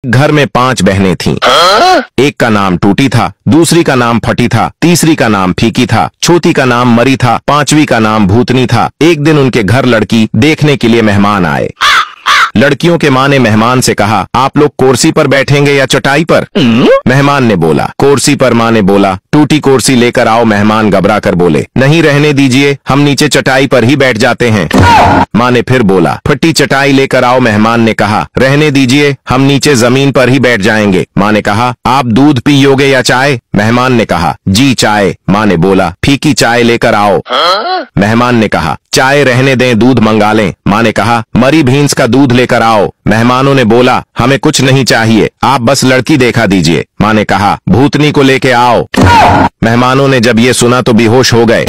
घर में 5 बहनें थीं। एक का नाम टूटी था, दूसरी का नाम फटी था, तीसरी का नाम फीकी था, चौथी का नाम मरी था, पांचवी का नाम भूतनी था। एक दिन उनके घर लड़की देखने के लिए मेहमान आए। लड़कियों के माँ ने मेहमान से कहा, आप लोग कुर्सी पर बैठेंगे या चटाई पर? मेहमान ने बोला, कुर्सी पर। माँ ने बोला, टूटी कुर्सी लेकर आओ। मेहमान घबरा कर बोले, नहीं, रहने दीजिए, हम नीचे चटाई पर ही बैठ जाते हैं। माँ ने फिर बोला, फटी चटाई लेकर आओ। मेहमान ने कहा, रहने दीजिए, हम नीचे जमीन पर ही बैठ जाएंगे। माँ ने कहा, आप दूध पियोगे या चाय? मेहमान ने कहा, जी चाय। माँ ने बोला, फीकी चाय लेकर आओ। मेहमान ने कहा, चाय रहने दें, दूध मंगा लें। माँ ने कहा, मरी भैंस का दूध लेकर आओ। मेहमानों ने बोला, हमें कुछ नहीं चाहिए, आप बस लड़की देखा दीजिए। माँ ने कहा, भूतनी को लेके आओ। मेहमानों ने जब ये सुना तो बेहोश हो गए।